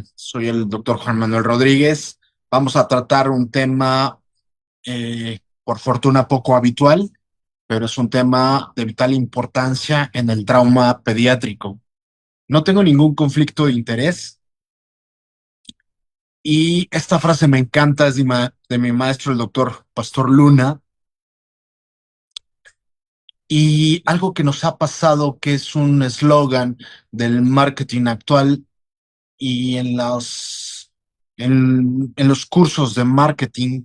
tal? Soy el doctor Juan Manuel Rodríguez. Vamos a tratar un tema, por fortuna, poco habitual, pero es un tema de vital importancia en el trauma pediátrico. No tengo ningún conflicto de interés y esta frase me encanta, es de mi maestro, el doctor Pastor Luna, y algo que nos ha pasado, que es un eslogan del marketing actual y en los cursos de marketing.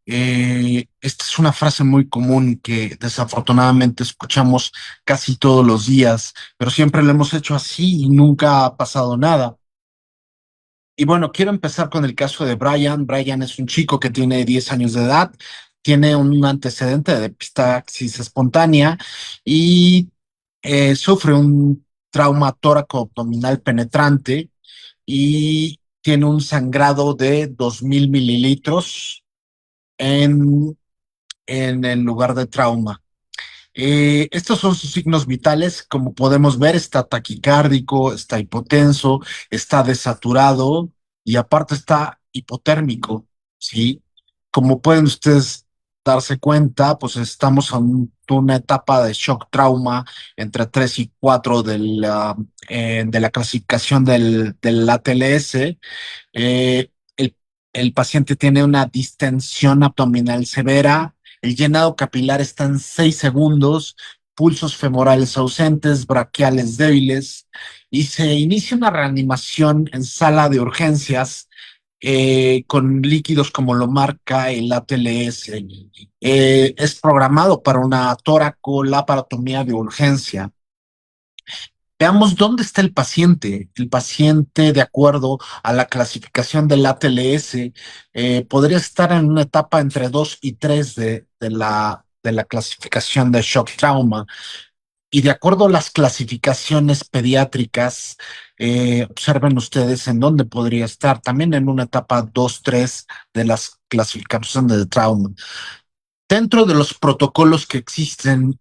Esta es una frase muy común que desafortunadamente escuchamos casi todos los días, pero siempre lo hemos hecho así y nunca ha pasado nada. Y bueno, quiero empezar con el caso de Brian. Brian es un chico que tiene 10 años de edad, tiene un antecedente de epistaxis espontánea y sufre un trauma tóraco-abdominal penetrante y tiene un sangrado de 2000 mililitros en, en el lugar de trauma. Estos son sus signos vitales. Como podemos ver, está taquicárdico, está hipotenso, está desaturado y aparte está hipotérmico, ¿sí? Como pueden ustedes darse cuenta, pues estamos en una etapa de shock trauma entre 3 y 4 de la clasificación del ATLS. El paciente tiene una distensión abdominal severa, el llenado capilar está en 6 segundos, pulsos femorales ausentes, braquiales débiles, y se inicia una reanimación en sala de urgencias con líquidos como lo marca el ATLS. Es programado para una tóraco-laparotomía de urgencia. Veamos dónde está el paciente. El paciente, de acuerdo a la clasificación del ATLS, podría estar en una etapa entre 2 y 3 de la clasificación de shock trauma. Y de acuerdo a las clasificaciones pediátricas, observen ustedes en dónde podría estar, también en una etapa 2, 3 de las clasificaciones de trauma. Dentro de los protocolos que existen,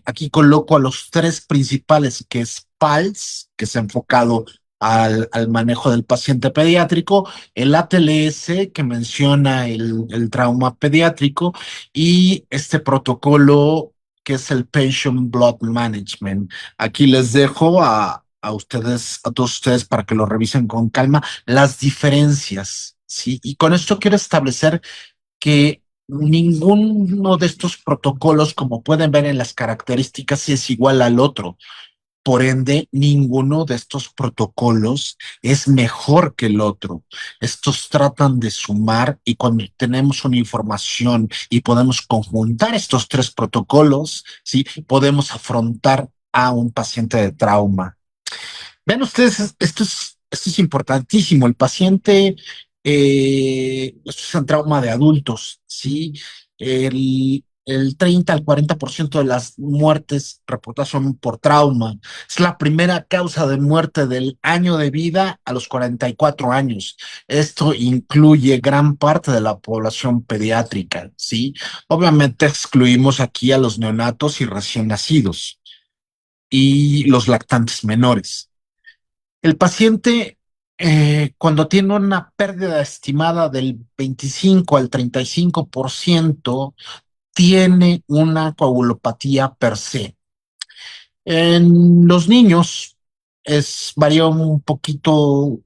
aquí coloco a los tres principales, que es PALS, que se ha enfocado al manejo del paciente pediátrico, el ATLS, que menciona el trauma pediátrico, y este protocolo que es el Patient Blood Management. Aquí les dejo a ustedes, a todos ustedes, para que lo revisen con calma, las diferencias, ¿sí? Y con esto quiero establecer que ninguno de estos protocolos, como pueden ver en las características, es igual al otro. Por ende, ninguno de estos protocolos es mejor que el otro. Estos tratan de sumar, y cuando tenemos una información y podemos conjuntar estos tres protocolos, ¿sí? Podemos afrontar a un paciente de trauma. Vean ustedes, esto es importantísimo. El paciente, esto es un trauma de adultos, ¿sí? El 30 al 40% de las muertes reportadas son por trauma. Es la primera causa de muerte del año de vida a los 44 años. Esto incluye gran parte de la población pediátrica, ¿sí? Obviamente excluimos aquí a los neonatos y recién nacidos y los lactantes menores. El paciente, cuando tiene una pérdida estimada del 25 al 35%, tiene una coagulopatía per se. En los niños varía un poquito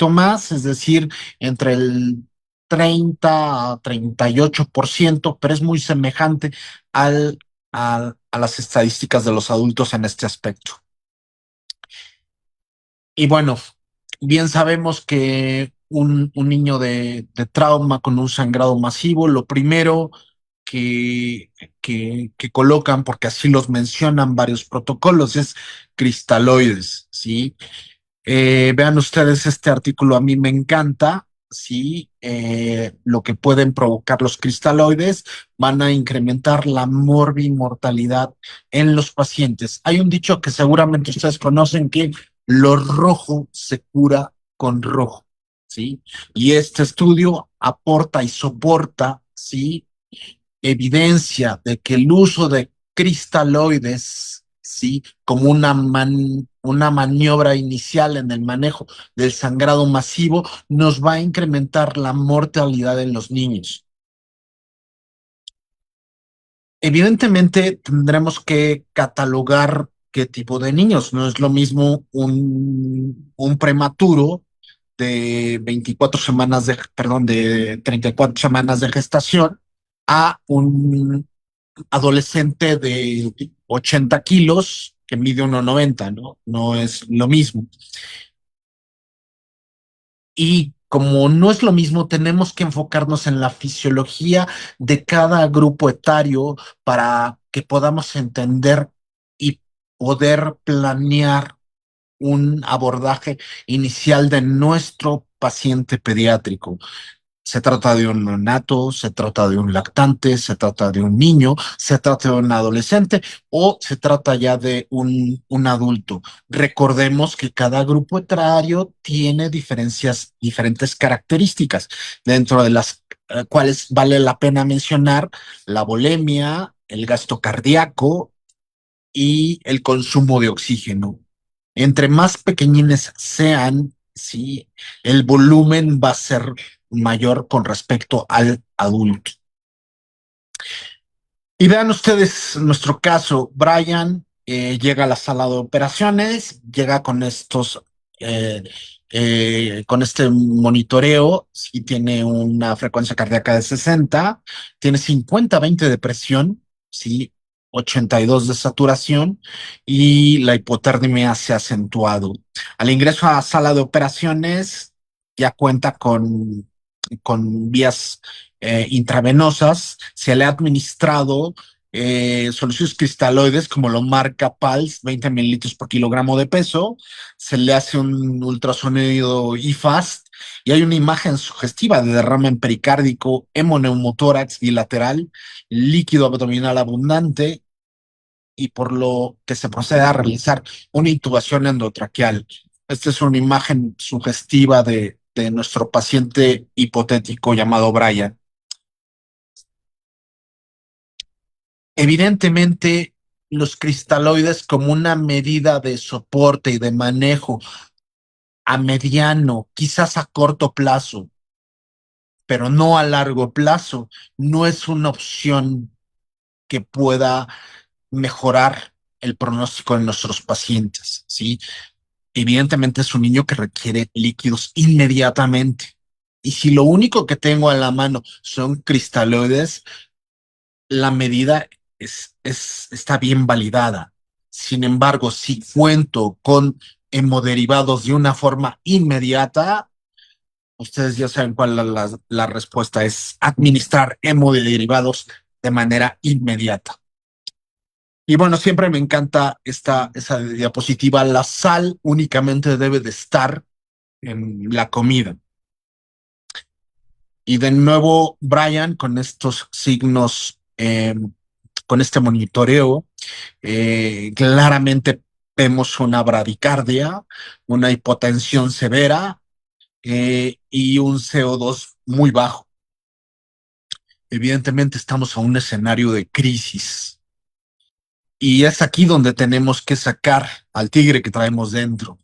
más, es decir, entre el 30 a 38%, pero es muy semejante a las estadísticas de los adultos en este aspecto. Y bueno, bien sabemos que un niño de trauma con un sangrado masivo, lo primero que, que colocan, porque así los mencionan varios protocolos, es cristaloides, ¿sí? Vean ustedes este artículo, a mí me encanta, ¿sí? Lo que pueden provocar los cristaloides van a incrementar la morbimortalidad en los pacientes. Hay un dicho que seguramente ustedes conocen, que lo rojo se cura con rojo, ¿sí? Y este estudio aporta y soporta, ¿sí? Evidencia de que el uso de cristaloides, ¿sí? Como una maniobra inicial en el manejo del sangrado masivo, nos va a incrementar la mortalidad en los niños. Evidentemente tendremos que catalogar qué tipo de niños. No es lo mismo un prematuro de 24 semanas perdón, de 34 semanas de gestación a un adolescente de 80 kilos que mide 1,90, ¿no? No es lo mismo. Y como no es lo mismo, tenemos que enfocarnos en la fisiología de cada grupo etario para que podamos entender y poder planear un abordaje inicial de nuestro paciente pediátrico. Se trata de un neonato, se trata de un lactante, se trata de un niño, se trata de un adolescente o se trata ya de un adulto. Recordemos que cada grupo etario tiene diferentes características, dentro de las cuales vale la pena mencionar la bulimia, el gasto cardíaco y el consumo de oxígeno. Entre más pequeñines sean, sí, el volumen va a ser mayor con respecto al adulto. Y vean ustedes nuestro caso, Brian llega a la sala de operaciones, llega eh, con este monitoreo, y tiene una frecuencia cardíaca de 60, tiene 50-20 de presión, sí, 82 de saturación y la hipotermia se ha acentuado. Al ingreso a la sala de operaciones ya cuenta con vías intravenosas, se le ha administrado soluciones cristaloides, como lo marca PALS, 20 mililitros por kilogramo de peso, se le hace un ultrasonido IFAST y hay una imagen sugestiva de derrame pericárdico, hemoneumotórax bilateral, líquido abdominal abundante y por lo que se procede a realizar una intubación endotraqueal. Esta es una imagen sugestiva de nuestro paciente hipotético llamado Brian. Evidentemente, los cristaloides como una medida de soporte y de manejo a mediano, quizás a corto plazo, pero no a largo plazo, no es una opción que pueda mejorar el pronóstico de nuestros pacientes, ¿sí? Evidentemente es un niño que requiere líquidos inmediatamente. Y si lo único que tengo a la mano son cristaloides, la medida está bien validada. Sin embargo, si cuento con hemoderivados de una forma inmediata, ustedes ya saben cuál es la respuesta, es administrar hemoderivados de manera inmediata. Y bueno, siempre me encanta esa diapositiva. La sal únicamente debe de estar en la comida. Y de nuevo, Brian, con estos signos, con este monitoreo, claramente vemos una bradicardia, una hipotensión severa y un CO2 muy bajo. Evidentemente estamos a un escenario de crisis y es aquí donde tenemos que sacar al tigre que traemos dentro.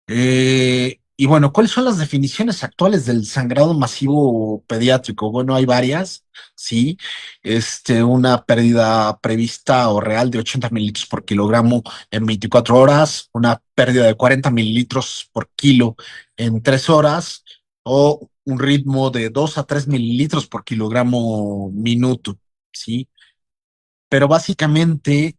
Y bueno, ¿cuáles son las definiciones actuales del sangrado masivo pediátrico? Bueno, hay varias, sí. Una pérdida prevista o real de 80 mililitros por kilogramo en 24 horas, una pérdida de 40 mililitros por kilo en 3 horas, o un ritmo de 2 a 3 mililitros por kilogramo minuto, sí. Pero básicamente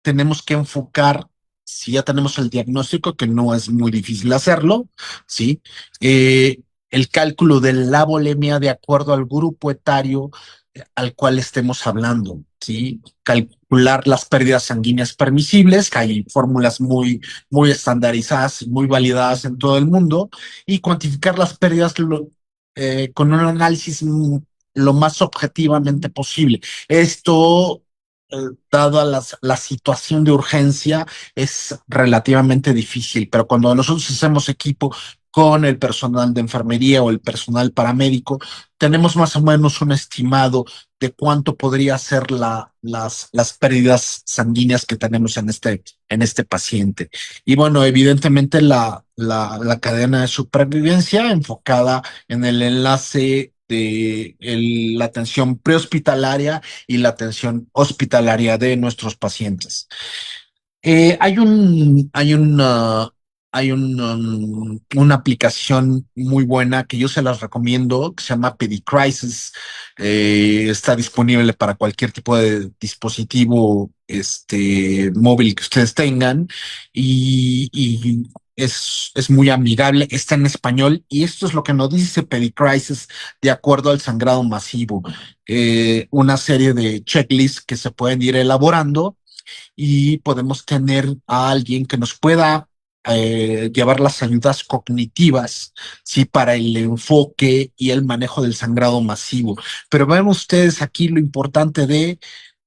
tenemos que enfocar, si ya tenemos el diagnóstico, que no es muy difícil hacerlo, ¿sí? El cálculo de la volemia de acuerdo al grupo etario al cual estemos hablando, ¿sí? Calcular las pérdidas sanguíneas permisibles, que hay fórmulas muy estandarizadas y muy validadas en todo el mundo, y cuantificar las pérdidas con un análisis lo más objetivamente posible. Esto dado a la situación de urgencia, es relativamente difícil, pero cuando nosotros hacemos equipo con el personal de enfermería o el personal paramédico, tenemos más o menos un estimado de cuánto podría ser las pérdidas sanguíneas que tenemos en este paciente. Y bueno, evidentemente la cadena de supervivencia enfocada en el enlace de la atención prehospitalaria y la atención hospitalaria de nuestros pacientes. Hay una aplicación muy buena que yo se las recomiendo, que se llama Pedicrisis. Está disponible para cualquier tipo de dispositivo móvil que ustedes tengan y es muy amigable, está en español y esto es lo que nos dice Pedicrisis de acuerdo al sangrado masivo. Una serie de checklists que se pueden ir elaborando y podemos tener a alguien que nos pueda llevar las ayudas cognitivas, sí, para el enfoque y el manejo del sangrado masivo. Pero ven ustedes aquí lo importante de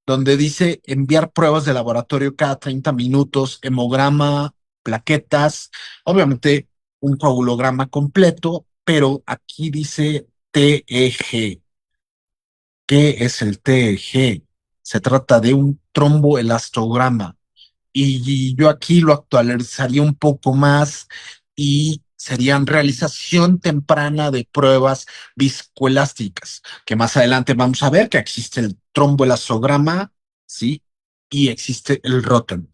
donde dice enviar pruebas de laboratorio cada 30 minutos, hemograma, plaquetas, obviamente un coagulograma completo, pero aquí dice TEG. ¿Qué es el TEG? Se trata de un tromboelastograma. Y yo aquí lo actualizaría un poco más y serían realización temprana de pruebas viscoelásticas, que más adelante vamos a ver que existe el tromboelastograma, ¿sí? Y existe el Rotem.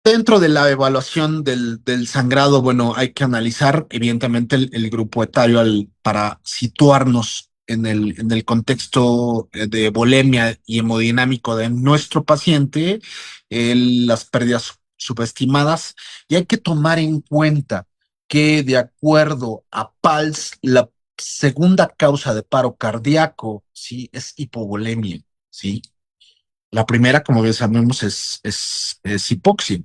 Dentro de la evaluación del sangrado, bueno, hay que analizar evidentemente el grupo etario para situarnos en el contexto de volemia y hemodinámico de nuestro paciente, las pérdidas subestimadas, y hay que tomar en cuenta que de acuerdo a PALS, la segunda causa de paro cardíaco, sí, es hipovolemia, sí. La primera, como bien sabemos, es hipoxia.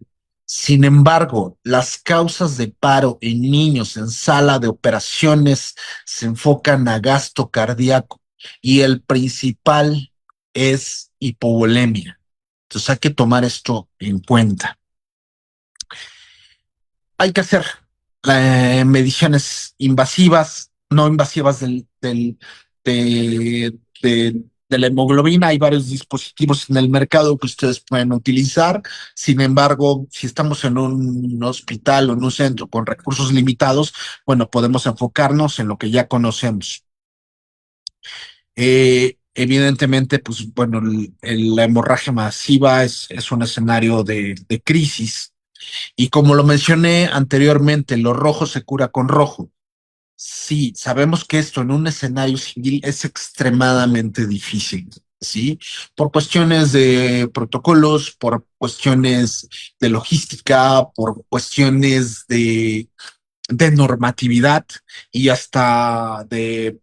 Sin embargo, las causas de paro en niños en sala de operaciones se enfocan a gasto cardíaco y el principal es hipovolemia. Entonces hay que tomar esto en cuenta. Hay que hacer mediciones invasivas, no invasivas de la hemoglobina. Hay varios dispositivos en el mercado que ustedes pueden utilizar. Sin embargo, si estamos en un hospital o en un centro con recursos limitados, bueno, podemos enfocarnos en lo que ya conocemos. Evidentemente, pues bueno, la hemorragia masiva es un escenario de crisis y como lo mencioné anteriormente, lo rojo se cura con rojo. Sí, sabemos que esto en un escenario civil es extremadamente difícil, ¿sí? Por cuestiones de protocolos, por cuestiones de logística, por cuestiones de normatividad y hasta de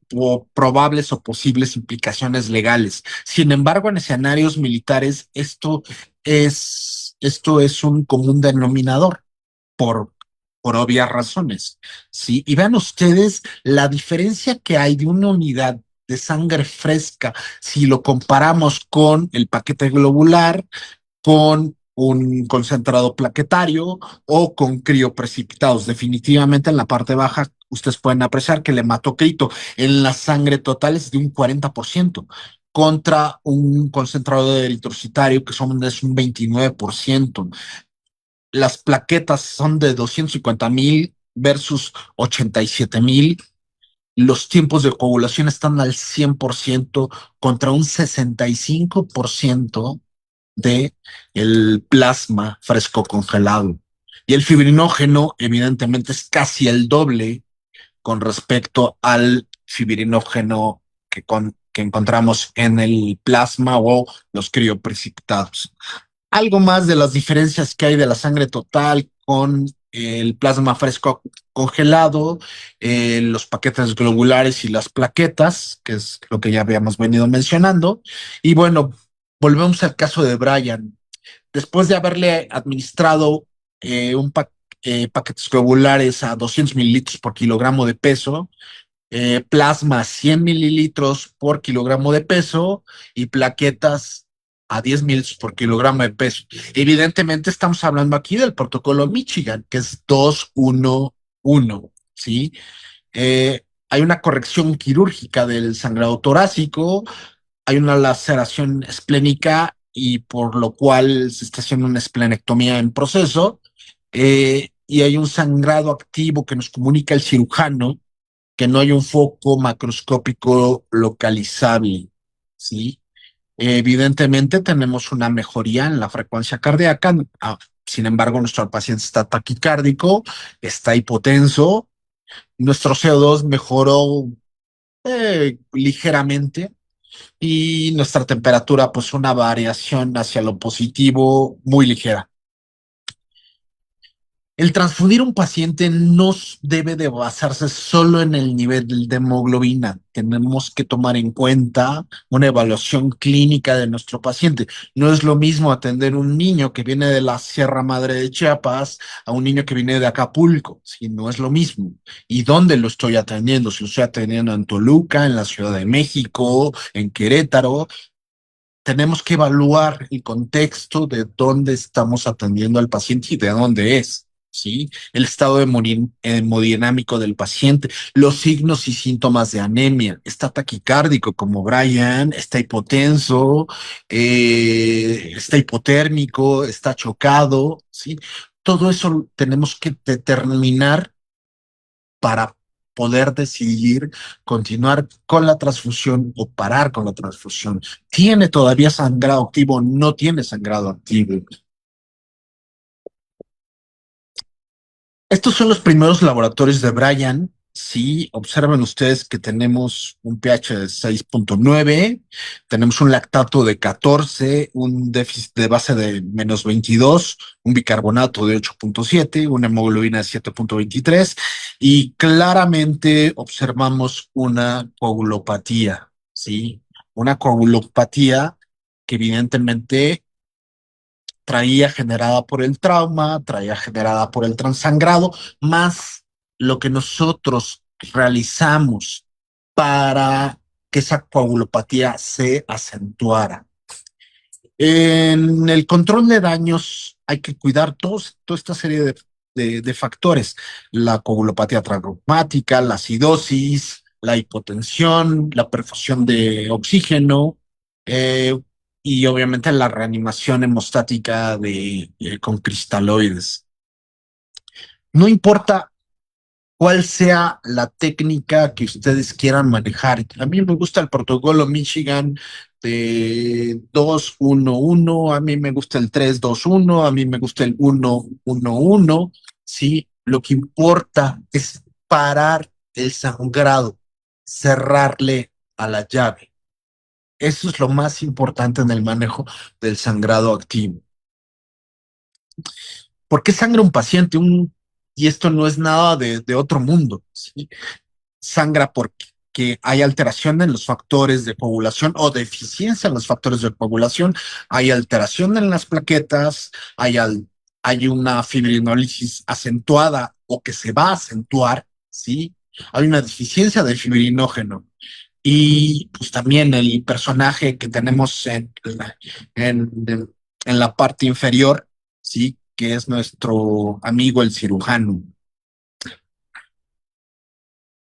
probables o posibles implicaciones legales. Sin embargo, en escenarios militares, esto es un común denominador por, por obvias razones, ¿sí? Y vean ustedes la diferencia que hay de una unidad de sangre fresca si lo comparamos con el paquete globular, con un concentrado plaquetario o con crioprecipitados. Definitivamente en la parte baja ustedes pueden apreciar que el hematocrito en la sangre total es de un 40% contra un concentrado de eritrocitario que es un 29%. Las plaquetas son de 250,000 versus 87,000. Los tiempos de coagulación están al 100% contra un 65% de el plasma fresco congelado. Y el fibrinógeno, evidentemente, es casi el doble con respecto al fibrinógeno que encontramos en el plasma o los crioprecipitados. Algo más de las diferencias que hay de la sangre total con el plasma fresco congelado, los paquetes globulares y las plaquetas, que es lo que ya habíamos venido mencionando. Y bueno, volvemos al caso de Brian. Después de haberle administrado paquetes globulares a 200 mililitros por kilogramo de peso, plasma 100 mililitros por kilogramo de peso y plaquetas a 10 mil por kilogramo de peso. Evidentemente estamos hablando aquí del protocolo Michigan, que es 2-1-1, ¿sí? Hay una corrección quirúrgica del sangrado torácico, hay una laceración esplénica y por lo cual se está haciendo una esplenectomía en proceso, y hay un sangrado activo que nos comunica el cirujano que no hay un foco macroscópico localizable, ¿sí? Evidentemente tenemos una mejoría en la frecuencia cardíaca, sin embargo nuestro paciente está taquicárdico, está hipotenso, nuestro CO2 mejoró ligeramente y nuestra temperatura pues una variación hacia lo positivo muy ligera. El transfundir un paciente no debe de basarse solo en el nivel de hemoglobina. Tenemos que tomar en cuenta una evaluación clínica de nuestro paciente. No es lo mismo atender un niño que viene de la Sierra Madre de Chiapas a un niño que viene de Acapulco. Sí, no es lo mismo. ¿Y dónde lo estoy atendiendo? Si lo estoy atendiendo en Toluca, en la Ciudad de México, en Querétaro, tenemos que evaluar el contexto de dónde estamos atendiendo al paciente y de dónde es, ¿sí? El estado hemodinámico del paciente, los signos y síntomas de anemia. Está taquicárdico como Brian, está hipotenso, está hipotérmico, está chocado, ¿sí? Todo eso tenemos que determinar para poder decidir continuar con la transfusión o parar con la transfusión. ¿Tiene todavía sangrado activo? No tiene sangrado activo. Estos son los primeros laboratorios de Bryan. Sí, observen ustedes que tenemos un pH de 6.9, tenemos un lactato de 14, un déficit de base de -22, un bicarbonato de 8.7, una hemoglobina de 7.23 y claramente observamos una coagulopatía, ¿sí? Una coagulopatía que evidentemente traía generada por el trauma, traía generada por el transangrado, más lo que nosotros realizamos para que esa coagulopatía se acentuara. En el control de daños hay que cuidar toda esta serie de factores, la coagulopatía traumática, la acidosis, la hipotensión, la perfusión de oxígeno, eh, y obviamente la reanimación hemostática con cristaloides. No importa cuál sea la técnica que ustedes quieran manejar. A mí me gusta el protocolo Michigan de 2-1-1, a mí me gusta el 3-2-1, a mí me gusta el 1-1-1. Sí, lo que importa es parar el sangrado, cerrarle a la llave. Eso es lo más importante en el manejo del sangrado activo. ¿Por qué sangra un paciente? Y esto no es nada de otro mundo, ¿sí? Sangra porque hay alteración en los factores de coagulación o deficiencia en los factores de coagulación, hay alteración en las plaquetas, hay una fibrinólisis acentuada o que se va a acentuar, ¿sí? Hay una deficiencia de fibrinógeno. Y pues también el personaje que tenemos en, en la parte inferior, ¿sí? Que es nuestro amigo el cirujano.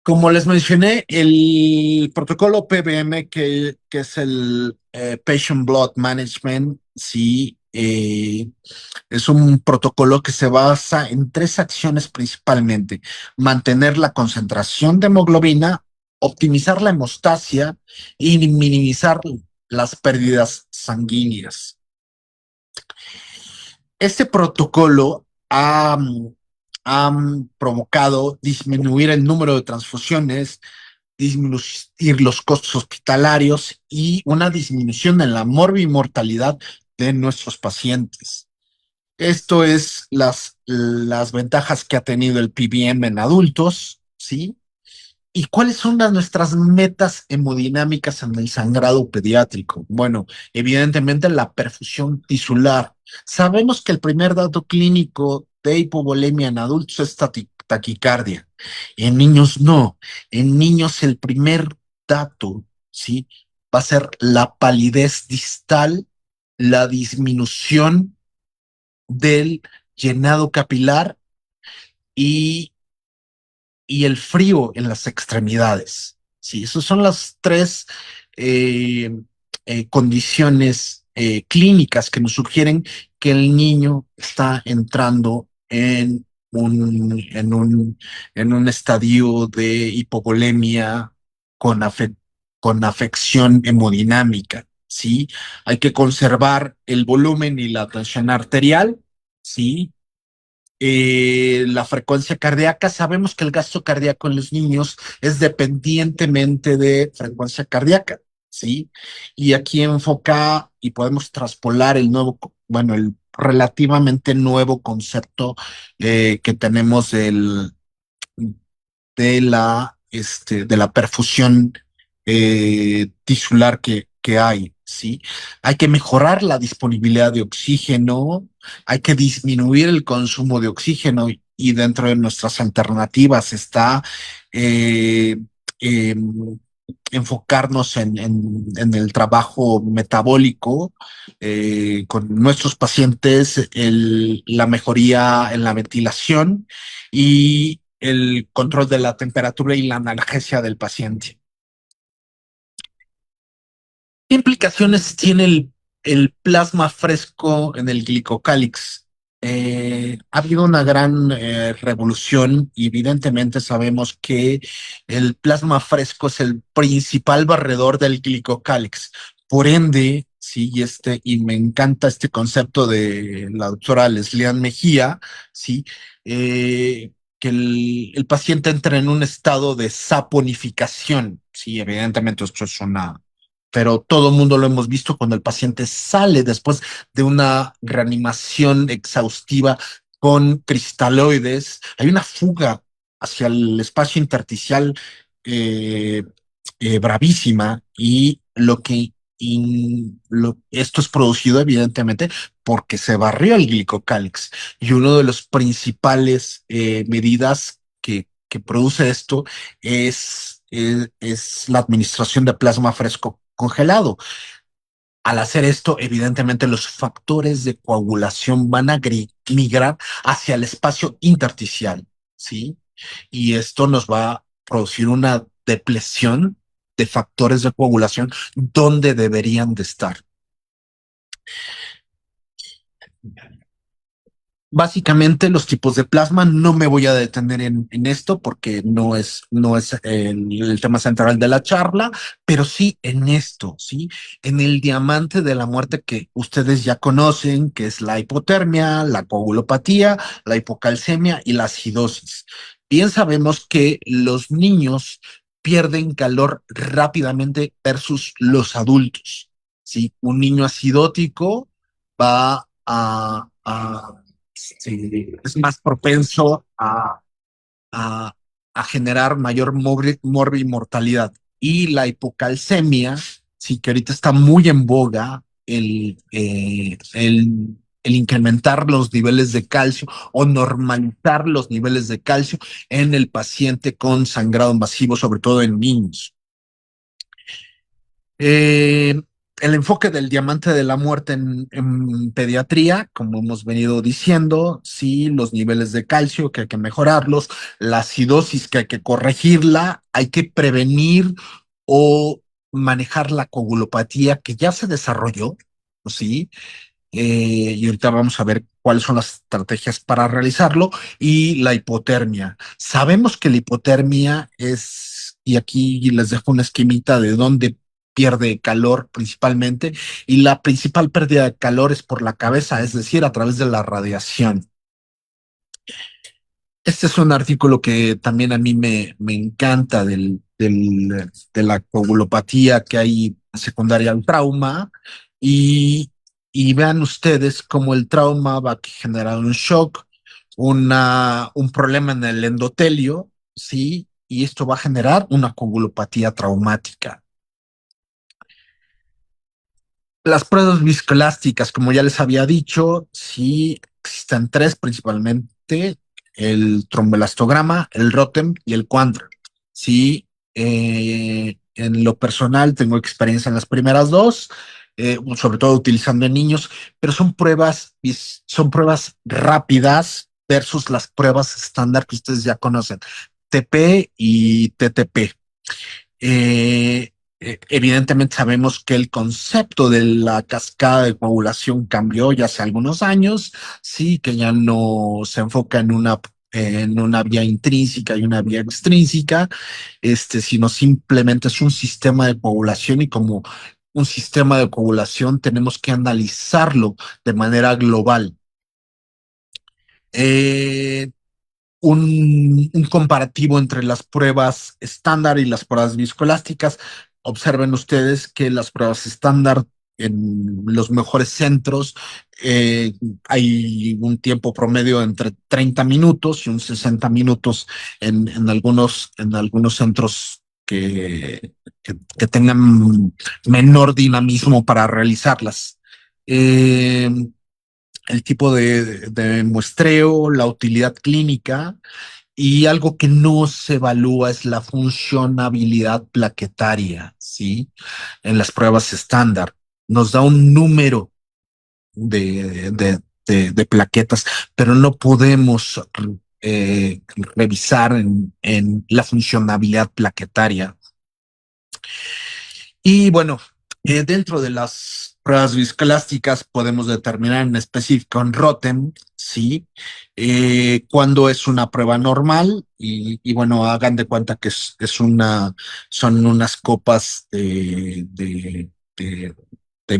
Como les mencioné, el protocolo PBM, que es el Patient Blood Management, sí, es un protocolo que se basa en tres acciones principalmente: mantener la concentración de hemoglobina, optimizar la hemostasia y minimizar las pérdidas sanguíneas. Este protocolo ha provocado disminuir el número de transfusiones, disminuir los costos hospitalarios y una disminución en la morbimortalidad de nuestros pacientes. Esto es las ventajas que ha tenido el PBM en adultos, ¿sí? ¿Y cuáles son nuestras metas hemodinámicas en el sangrado pediátrico? Bueno, evidentemente la perfusión tisular. Sabemos que el primer dato clínico de hipovolemia en adultos es taquicardia. En niños no. En niños el primer dato, ¿sí? Va a ser la palidez distal la disminución del llenado capilar y, y el frío en las extremidades. Sí, esas son las tres eh, condiciones clínicas que nos sugieren que el niño está entrando en en un estadio de hipovolemia con, con afección hemodinámica. ¿Sí? Hay que conservar el volumen y la tensión arterial. ¿Sí? La frecuencia cardíaca. Sabemos que el gasto cardíaco en los niños es dependientemente de frecuencia cardíaca, ¿sí? Y aquí enfoca y podemos traspolar el nuevo, bueno, el relativamente nuevo concepto que tenemos de la perfusión tisular que hay, ¿sí? Hay que mejorar la disponibilidad de oxígeno, hay que disminuir el consumo de oxígeno y dentro de nuestras alternativas está eh, eh, enfocarnos en el trabajo metabólico con nuestros pacientes, la mejoría en la ventilación y el control de la temperatura y la analgesia del paciente. ¿Qué implicaciones tiene el plasma fresco en el glicocálix? Ha habido una gran revolución y evidentemente sabemos que el plasma fresco es el principal barredor del glicocálix. Por ende, sí, y me encanta este concepto de la doctora Leslian Mejía, sí, que el paciente entra en un estado de saponificación. Sí, evidentemente esto es una, pero todo el mundo lo hemos visto cuando el paciente sale después de una reanimación exhaustiva con cristaloides. Hay una fuga hacia el espacio intersticial eh, bravísima y esto es producido evidentemente porque se barrió el glicocálix y uno de los principales medidas que produce esto es la administración de plasma fresco congelado. Al hacer esto, evidentemente los factores de coagulación van a migrar hacia el espacio intersticial, ¿sí? Y esto nos va a producir una depresión de factores de coagulación donde deberían de estar. Básicamente los tipos de plasma, no me voy a detener en esto porque no es el tema central de la charla, pero sí en esto, ¿sí? En el diamante de la muerte que ustedes ya conocen, que es la hipotermia, la coagulopatía, la hipocalcemia y la acidosis. Bien sabemos que los niños pierden calor rápidamente versus los adultos, ¿sí? Un niño acidótico va sí, es más propenso a, a generar mayor morbimortalidad. Y la hipocalcemia, sí que ahorita está muy en boga el incrementar los niveles de calcio o normalizar los niveles de calcio en el paciente con sangrado masivo, sobre todo en niños. Eh, el enfoque del diamante de la muerte en pediatría, como hemos venido diciendo, sí, los niveles de calcio que hay que mejorarlos, la acidosis que hay que corregirla, hay que prevenir o manejar la coagulopatía que ya se desarrolló, sí, y ahorita vamos a ver cuáles son las estrategias para realizarlo, y la hipotermia. Sabemos que la hipotermia es, y aquí les dejo una esquemita de dónde pierde calor principalmente, y la principal pérdida de calor es por la cabeza, es decir, a través de la radiación. Este es un artículo que también a mí me encanta de la coagulopatía que hay secundaria al trauma y vean ustedes cómo el trauma va a generar un shock, un problema en el endotelio, ¿sí? Y esto va a generar una coagulopatía traumática. Las pruebas viscoelásticas, como ya les había dicho, sí existen tres principalmente: el tromboelastograma, el ROTEM y el Quantum. Sí, en lo personal tengo experiencia en las primeras dos. sobre todo utilizando en niños, pero son pruebas rápidas versus las pruebas estándar que ustedes ya conocen, TP y TTP. Eh, Evidentemente sabemos que el concepto de la cascada de coagulación cambió ya hace algunos años, sí, que ya no se enfoca en una vía intrínseca y una vía extrínseca, sino simplemente es un sistema de coagulación y como un sistema de coagulación tenemos que analizarlo de manera global. Eh, un comparativo entre las pruebas estándar y las pruebas viscoelásticas. Observen ustedes que las pruebas estándar en los mejores centros hay un tiempo promedio entre 30 minutos y un 60 minutos en algunos centros que tengan menor dinamismo para realizarlas. Eh, el tipo de muestreo, la utilidad clínica y algo que no se evalúa es la funcionabilidad plaquetaria, ¿sí? En las pruebas estándar. Nos da un número de plaquetas, pero no podemos revisar en la funcionabilidad plaquetaria. Y bueno, dentro de las pruebas viscoelásticas podemos determinar en específico en Rotem, ¿sí? Cuando es una prueba normal y bueno, hagan de cuenta que son unas copas de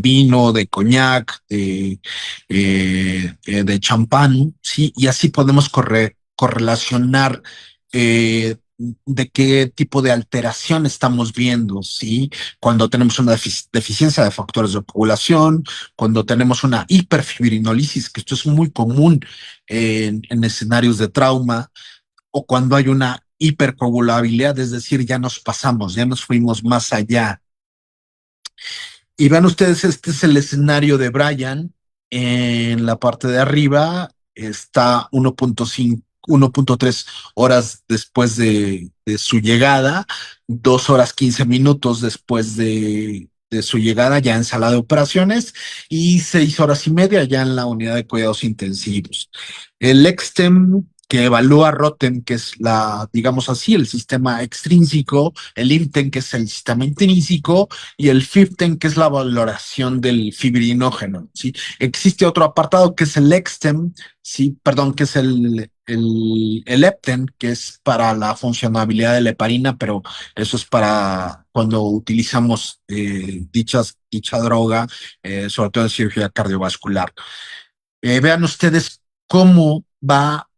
vino, de coñac, de champán, ¿sí? Y así podemos correlacionar de qué tipo de alteración estamos viendo, ¿sí? Cuando tenemos una deficiencia de factores de coagulación, cuando tenemos una hiperfibrinolisis, que esto es muy común en escenarios de trauma, o cuando hay una hipercoagulabilidad, es decir, ya nos pasamos, ya nos fuimos más allá. Y vean ustedes, este es el escenario de Brian. En la parte de arriba está 1.5, 1.3 horas después de su llegada, 2 horas 15 minutos después de su llegada ya en sala de operaciones y 6 horas y media ya en la unidad de cuidados intensivos. El EXTEM que evalúa ROTEM, que es digamos así, el sistema extrínseco, el INTEM, que es el sistema intrínseco, y el FIFTEN, que es la valoración del fibrinógeno, ¿sí? Existe otro apartado que es el EXTEM, ¿sí? Perdón, que es el EPTEN, que es para la funcionabilidad de la heparina, pero eso es para cuando utilizamos dicha droga, sobre todo en cirugía cardiovascular. Vean ustedes cómo va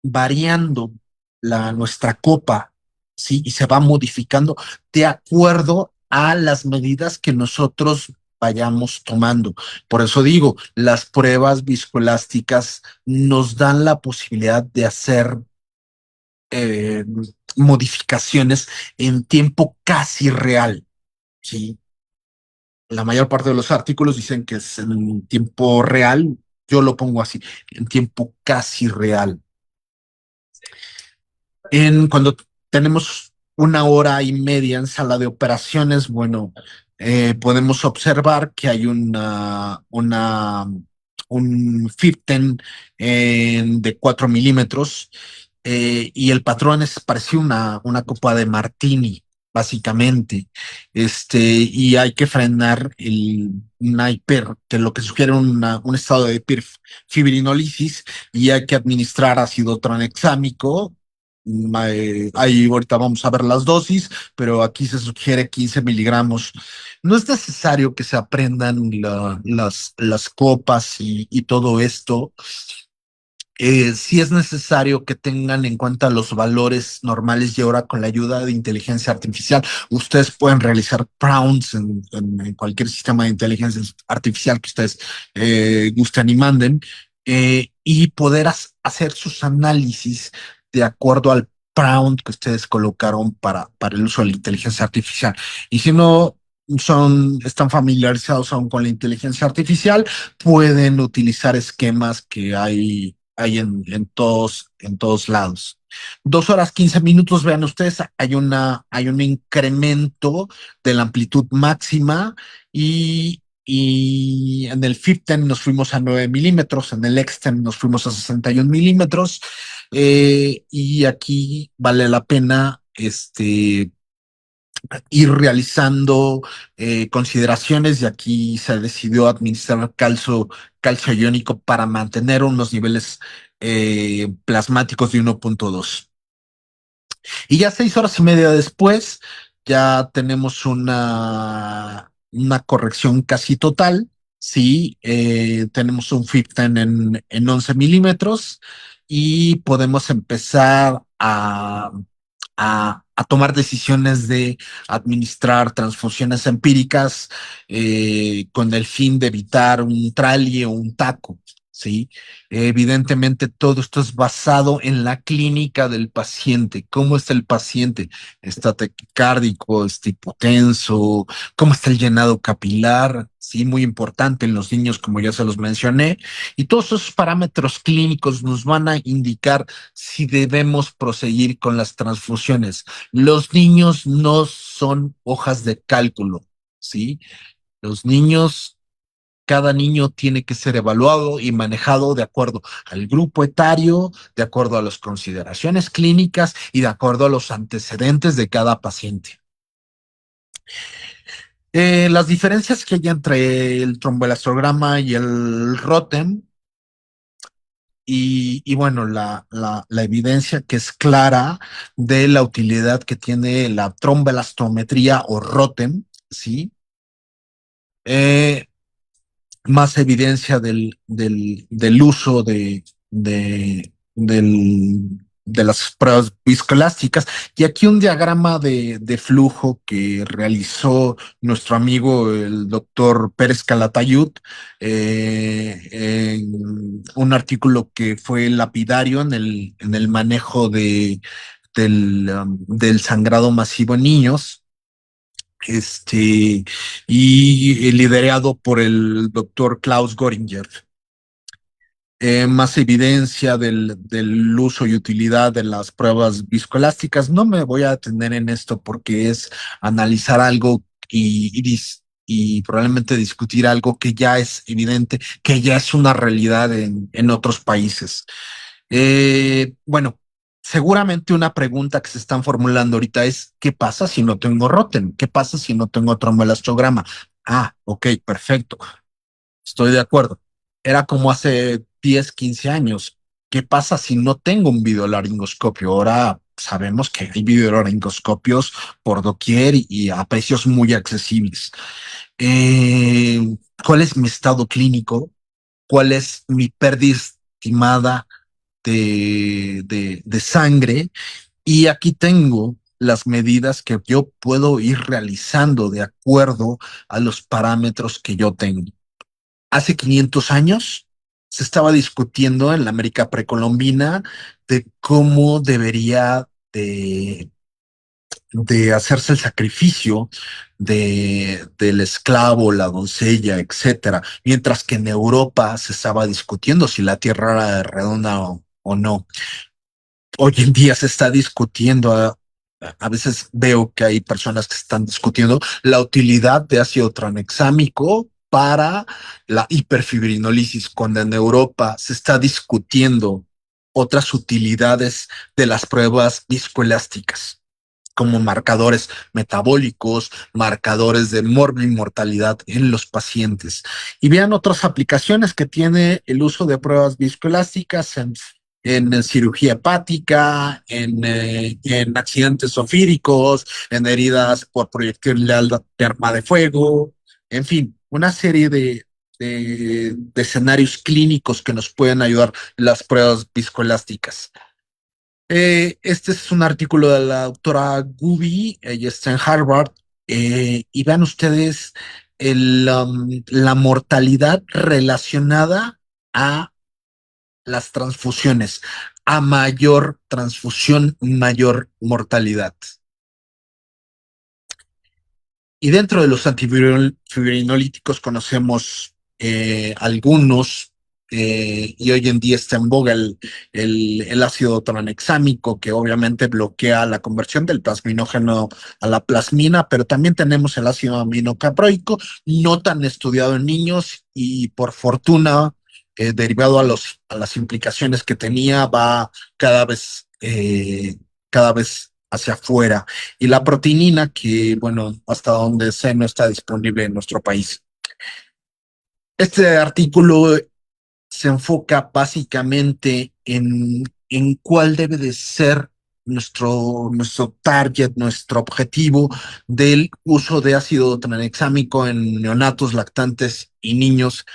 variando nuestra copa, ¿sí? Y se va modificando de acuerdo a las medidas que nosotros vayamos tomando. Por eso digo, las pruebas viscoelásticas nos dan la posibilidad de hacer eh, modificaciones en tiempo casi real, ¿sí? La mayor parte de los artículos dicen que es en tiempo real, yo lo pongo así, en tiempo casi real. Cuando tenemos 1 hora y media en sala de operaciones, bueno, podemos observar que hay un 15 de 4 milímetros y el patrón es parecido a una copa de martini, básicamente. Y hay que frenar una hiper, que lo que sugiere un estado de hiperfibrinolisis y hay que administrar ácido tranexámico. Ahí ahorita vamos a ver las dosis, pero aquí se sugiere 15 miligramos. No es necesario que se aprendan las copas y todo esto. Sí es necesario que tengan en cuenta los valores normales y ahora con la ayuda de inteligencia artificial, ustedes pueden realizar prounds en cualquier sistema de inteligencia artificial que ustedes gusten y manden y poder hacer sus análisis de acuerdo al prompt que ustedes colocaron para el uso de la inteligencia artificial. Y si no están familiarizados aún con la inteligencia artificial, pueden utilizar esquemas que hay en todos lados. 2 horas 15 minutos, vean ustedes, hay un incremento de la amplitud máxima y, y en el FIPTEN nos fuimos a 9 milímetros, en el EXTEN nos fuimos a 61 milímetros, y aquí vale la pena ir realizando consideraciones y aquí se decidió administrar calcio iónico para mantener unos niveles plasmáticos de 1.2. Y ya 6 horas y media después, ya tenemos una corrección casi total. Sí, tenemos un FIPTEN en 11 milímetros y podemos empezar a tomar decisiones de administrar transfusiones empíricas con el fin de evitar un trali o un taco. Sí, evidentemente todo esto es basado en la clínica del paciente. ¿Cómo está el paciente? ¿Está taquicárdico? ¿Está hipotenso? ¿Cómo está el llenado capilar? Sí, muy importante en los niños, como ya se los mencioné. Y todos esos parámetros clínicos nos van a indicar si debemos proseguir con las transfusiones. Los niños no son hojas de cálculo, ¿sí? Los niños, cada niño tiene que ser evaluado y manejado de acuerdo al grupo etario, de acuerdo a las consideraciones clínicas y de acuerdo a los antecedentes de cada paciente. Las diferencias que hay entre el tromboelastograma y el ROTEM y bueno, la evidencia que es clara de la utilidad que tiene la tromboelastometría o ROTEM, ¿sí? Eh, Más evidencia del uso de las pruebas viscoelásticas. Y aquí un diagrama de flujo que realizó nuestro amigo el doctor Pérez Calatayud, en un artículo que fue lapidario en el manejo del sangrado masivo en niños, y liderado por el doctor Klaus Goringer. Más evidencia del uso y utilidad de las pruebas viscoelásticas. No me voy a detener en esto porque es analizar algo y probablemente discutir algo que ya es evidente, que ya es una realidad en otros países. Bueno, seguramente una pregunta que se están formulando ahorita es, ¿qué pasa si no tengo Rotem? ¿Qué pasa si no tengo tromboelastograma? Ah, ok, perfecto. Estoy de acuerdo. Era como hace 10, 15 años. ¿Qué pasa si no tengo un videolaringoscopio? Ahora sabemos que hay videolaringoscopios por doquier y a precios muy accesibles. ¿Cuál es mi estado clínico? ¿Cuál es mi pérdida estimada de sangre? Y aquí tengo las medidas que yo puedo ir realizando de acuerdo a los parámetros que yo tengo. Hace 500 años se estaba discutiendo en la América precolombina de cómo debería de hacerse el sacrificio del esclavo, la doncella, etcétera, mientras que en Europa se estaba discutiendo si la tierra era redonda o no. Hoy en día se está discutiendo, a veces veo que hay personas que están discutiendo la utilidad de ácido tranexámico para la hiperfibrinolisis, cuando en Europa se está discutiendo otras utilidades de las pruebas viscoelásticas, como marcadores metabólicos, marcadores de mortalidad en los pacientes. Y vean otras aplicaciones que tiene el uso de pruebas viscoelásticas en cirugía hepática, en accidentes sofíricos, en heridas por proyectil de arma de fuego, en fin, una serie de escenarios clínicos que nos pueden ayudar las pruebas viscoelásticas. Este es un artículo de la doctora Gubi, ella está en Harvard, y vean ustedes la mortalidad relacionada a las transfusiones. A mayor transfusión, mayor mortalidad. Y dentro de los antifibrinolíticos conocemos algunos. y hoy en día está en boga el ácido tranexámico, que obviamente bloquea la conversión del plasminógeno a la plasmina, pero también tenemos el ácido aminocaproico, no tan estudiado en niños y por fortuna, derivado a las implicaciones que tenía, va cada vez hacia afuera. Y la proteinina, que bueno, hasta donde sé, no está disponible en nuestro país. Este artículo se enfoca básicamente en cuál debe de ser nuestro target, nuestro objetivo del uso de ácido tranexámico en neonatos, lactantes y niños.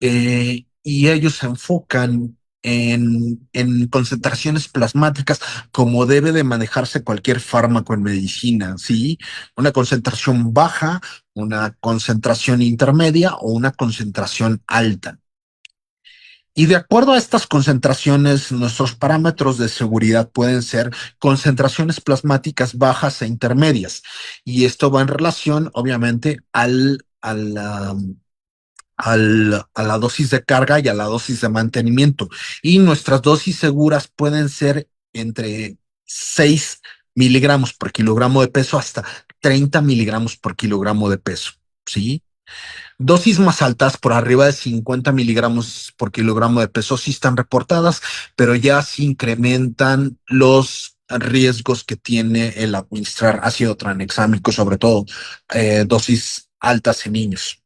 Y ellos se enfocan en concentraciones plasmáticas como debe de manejarse cualquier fármaco en medicina, ¿sí? Una concentración baja, una concentración intermedia o una concentración alta. Y de acuerdo a estas concentraciones, nuestros parámetros de seguridad pueden ser concentraciones plasmáticas bajas e intermedias. Y esto va en relación, obviamente, a la dosis de carga y a la dosis de mantenimiento. Y nuestras dosis seguras pueden ser entre 6 miligramos por kilogramo de peso hasta 30 miligramos por kilogramo de peso. ¿Sí? Dosis más altas, por arriba de 50 miligramos por kilogramo de peso, sí están reportadas, pero ya se incrementan los riesgos que tiene el administrar ácido tranexámico, sobre todo dosis altas en niños.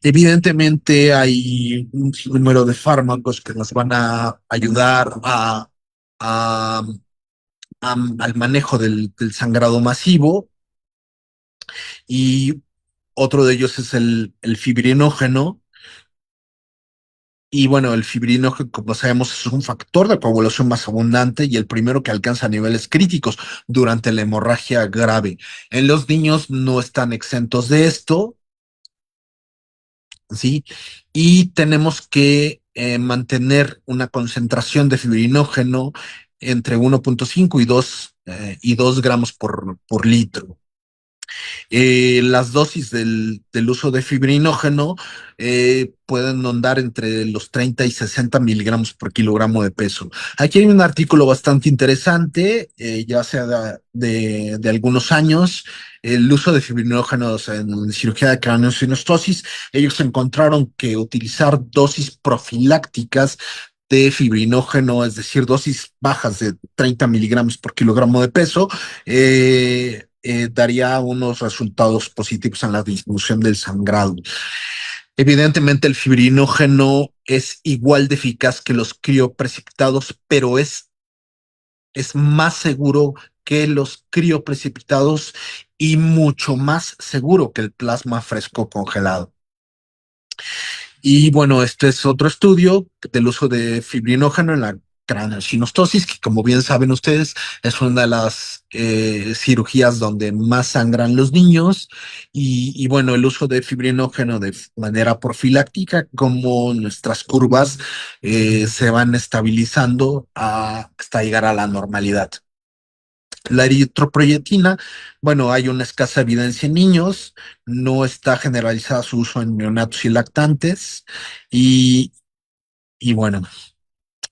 Evidentemente hay un número de fármacos que nos van a ayudar a- al manejo del sangrado masivo, y otro de ellos es el fibrinógeno. Y bueno, el fibrinógeno, como sabemos, es un factor de coagulación más abundante y el primero que alcanza niveles críticos durante la hemorragia grave. En los niños no están exentos de esto, ¿sí? Y tenemos que mantener una concentración de fibrinógeno entre 1,5 y 2 gramos por litro. Las dosis del uso de fibrinógeno pueden andar entre los 30 y 60 miligramos por kilogramo de peso. Aquí hay un artículo bastante interesante, ya sea de algunos años, el uso de fibrinógenos en cirugía de craneosinostosis. Ellos encontraron que utilizar dosis profilácticas de fibrinógeno, es decir, dosis bajas de 30 miligramos por kilogramo de peso, daría unos resultados positivos en la disminución del sangrado. Evidentemente, el fibrinógeno es igual de eficaz que los crioprecipitados, pero es más seguro que los crioprecipitados y mucho más seguro que el plasma fresco congelado. Y bueno, este es otro estudio del uso de fibrinógeno en la craneosinostosis, que como bien saben ustedes, es una de las cirugías donde más sangran los niños. Y bueno, el uso de fibrinógeno de manera profiláctica, como nuestras curvas se van estabilizando hasta llegar a la normalidad. La eritropoyetina, bueno, hay una escasa evidencia en niños, no está generalizada su uso en neonatos y lactantes. Y, y bueno,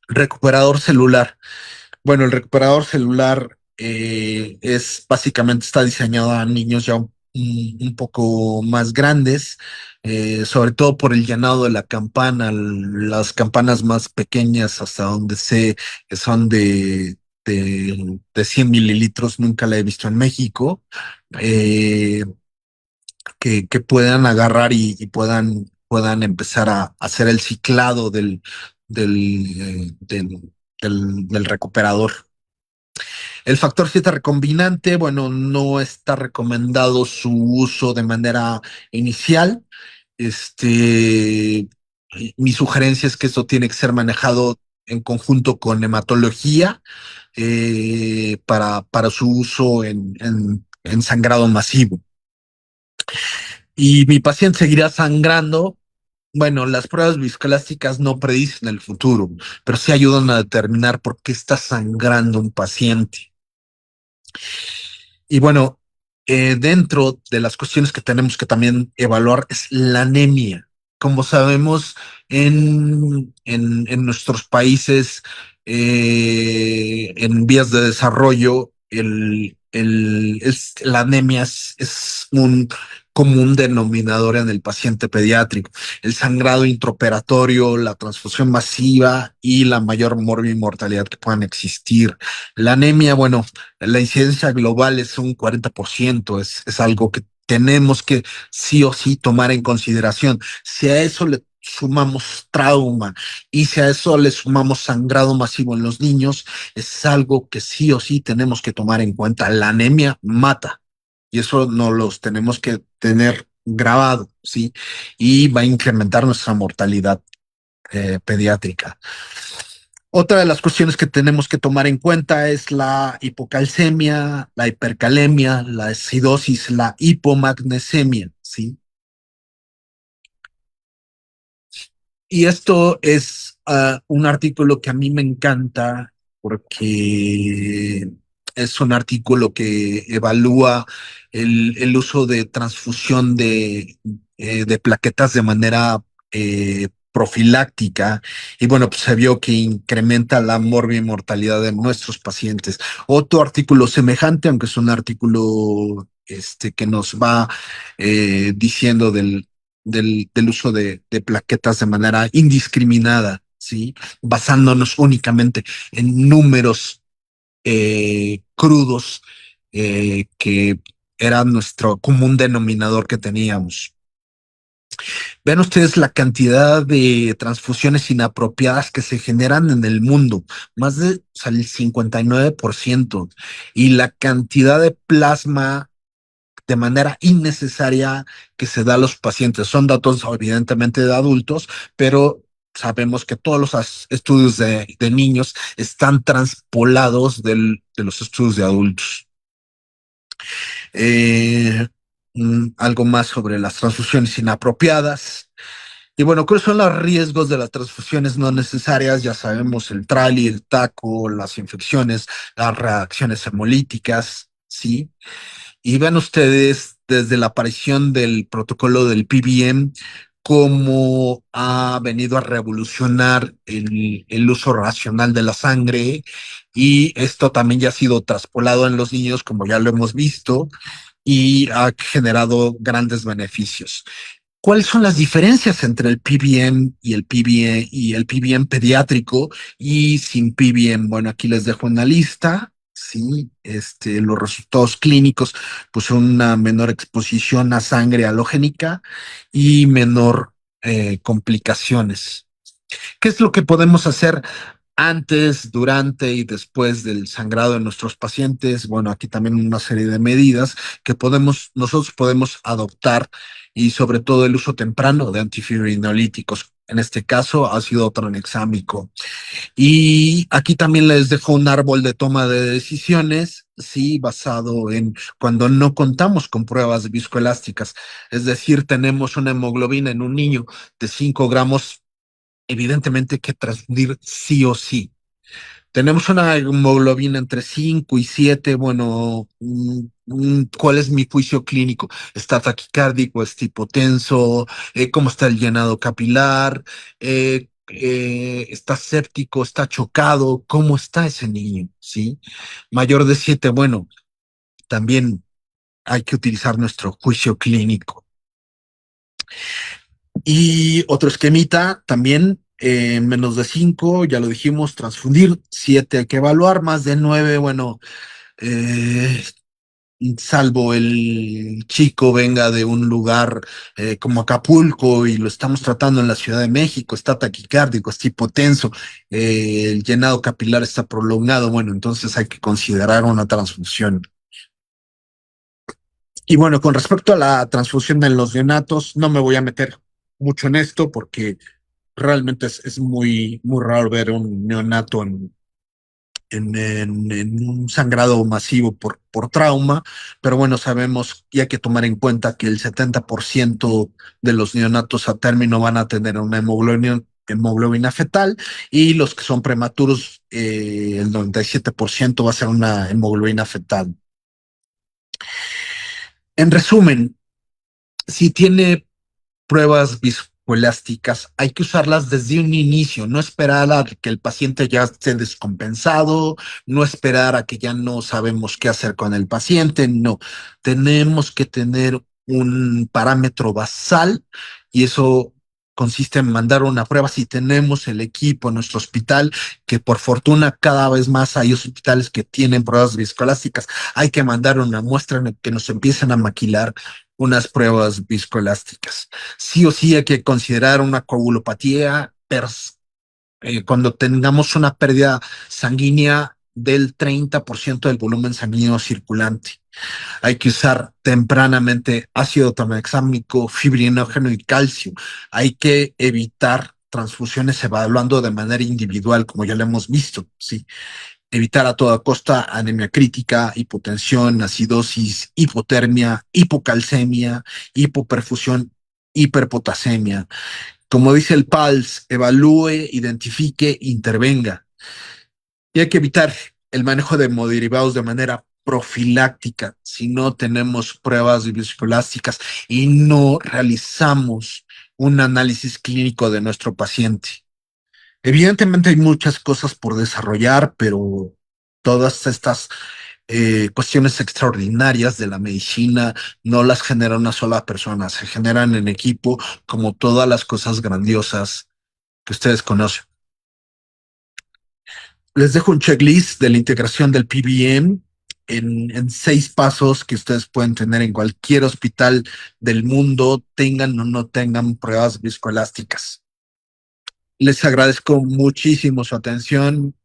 recuperador celular. Bueno, el recuperador celular es básicamente está diseñado a niños ya un poco más grandes, sobre todo por el llenado de la campana. Las campanas más pequeñas, hasta donde sé que son de 100 mililitros, nunca la he visto en México, eh, que puedan agarrar y puedan empezar a hacer el ciclado del, del recuperador. El factor 7 recombinante, bueno, no está recomendado su uso de manera inicial. Este, mi sugerencia es que esto tiene que ser manejado en conjunto con hematología para su uso en sangrado masivo. Y mi paciente seguirá sangrando. Bueno, las pruebas viscoelásticas no predicen el futuro, pero sí ayudan a determinar por qué está sangrando un paciente. Y bueno, dentro de las cuestiones que tenemos que también evaluar es la anemia. Como sabemos, en nuestros países en vías de desarrollo, la anemia es un común denominador en el paciente pediátrico. El sangrado intraoperatorio, la transfusión masiva y la mayor mortalidad que puedan existir. La anemia, bueno, la incidencia global es un 40%, es algo que tenemos que sí o sí tomar en consideración. Si a eso le sumamos trauma y si a eso le sumamos sangrado masivo en los niños, es algo que sí o sí tenemos que tomar en cuenta. La anemia mata y eso no los tenemos que tener grabado, ¿sí? Y va a incrementar nuestra mortalidad pediátrica. Otra de las cuestiones que tenemos que tomar en cuenta es la hipocalcemia, la hipercalemia, la acidosis, la hipomagnesemia, ¿sí? Y esto es un artículo que a mí me encanta porque es un artículo que evalúa el uso de transfusión de plaquetas de manera profiláctica y bueno, pues se vio que incrementa la mortalidad de nuestros pacientes. Otro artículo semejante, aunque es un artículo que nos va diciendo del uso de plaquetas de manera indiscriminada, ¿sí? Basándonos únicamente en números crudos que era nuestro común denominador que teníamos. Vean ustedes la cantidad de transfusiones inapropiadas que se generan en el mundo, más de, o sea, el 59%, y la cantidad de plasma de manera innecesaria que se da a los pacientes. Son datos evidentemente de adultos, pero sabemos que todos los estudios de niños están transpolados de los estudios de adultos. Eh, Algo más sobre las transfusiones inapropiadas. Y bueno, ¿cuáles son los riesgos de las transfusiones no necesarias? Ya sabemos el trali, el taco, las infecciones, las reacciones hemolíticas, ¿sí? Y vean ustedes desde la aparición del protocolo del PBM cómo ha venido a revolucionar el uso racional de la sangre y esto también ya ha sido traspolado en los niños, como ya lo hemos visto, y ha generado grandes beneficios. ¿Cuáles son las diferencias entre el PBM y el PBM pediátrico y sin PBM? Bueno, aquí les dejo una lista. Sí, los resultados clínicos, pues son una menor exposición a sangre halogénica y menor complicaciones. ¿Qué es lo que podemos hacer antes, durante y después del sangrado de nuestros pacientes? Bueno, aquí también una serie de medidas que nosotros podemos adoptar y sobre todo el uso temprano de antifibrinolíticos. En este caso, ácido tranexámico. Y aquí también les dejo un árbol de toma de decisiones, sí, basado en cuando no contamos con pruebas viscoelásticas. Es decir, tenemos una hemoglobina en un niño de 5 gramos, evidentemente que transfundir sí o sí. Tenemos una hemoglobina entre 5 y 7. Bueno, ¿cuál es mi juicio clínico? ¿Está taquicárdico, está hipotenso? ¿Cómo está el llenado capilar? ¿Está séptico, está chocado? ¿Cómo está ese niño? ¿Sí? Mayor de 7. Bueno, también hay que utilizar nuestro juicio clínico. Y otro esquemita también, menos de 5, ya lo dijimos, transfundir. 7 hay que evaluar, más de 9, bueno, eh, salvo el chico venga de un lugar como Acapulco y lo estamos tratando en la Ciudad de México, está taquicárdico, está hipotenso, el llenado capilar está prolongado, bueno, entonces hay que considerar una transfusión. Y bueno, con respecto a la transfusión en los neonatos, no me voy a meter mucho en esto porque realmente es muy, muy raro ver un neonato en un sangrado masivo por trauma, pero bueno, sabemos y hay que tomar en cuenta que el 70% de los neonatos a término van a tener una hemoglobina fetal y los que son prematuros, el 97% va a ser una hemoglobina fetal. En resumen, si tiene pruebas elásticas hay que usarlas desde un inicio, no esperar a que el paciente ya esté descompensado, no esperar a que ya no sabemos qué hacer con el paciente, no. Tenemos que tener un parámetro basal y eso consiste en mandar una prueba si tenemos el equipo en nuestro hospital, que por fortuna cada vez más hay hospitales que tienen pruebas viscoelásticas, hay que mandar una muestra en la que nos empiecen a maquilar unas pruebas viscoelásticas. Sí o sí hay que considerar una coagulopatía cuando tengamos una pérdida sanguínea del 30% del volumen sanguíneo circulante. Hay que usar tempranamente ácido tranexámico, fibrinógeno y calcio. Hay que evitar transfusiones evaluando de manera individual, como ya lo hemos visto, sí. Evitar a toda costa anemia crítica, hipotensión, acidosis, hipotermia, hipocalcemia, hipoperfusión, hiperpotasemia. Como dice el PALS, evalúe, identifique, intervenga. Y hay que evitar el manejo de hemoderivados de manera profiláctica si no tenemos pruebas viscoelásticas y no realizamos un análisis clínico de nuestro paciente. Evidentemente hay muchas cosas por desarrollar, pero todas estas cuestiones extraordinarias de la medicina no las genera una sola persona, se generan en equipo como todas las cosas grandiosas que ustedes conocen. Les dejo un checklist de la integración del PBM en 6 pasos que ustedes pueden tener en cualquier hospital del mundo, tengan o no tengan pruebas viscoelásticas. Les agradezco muchísimo su atención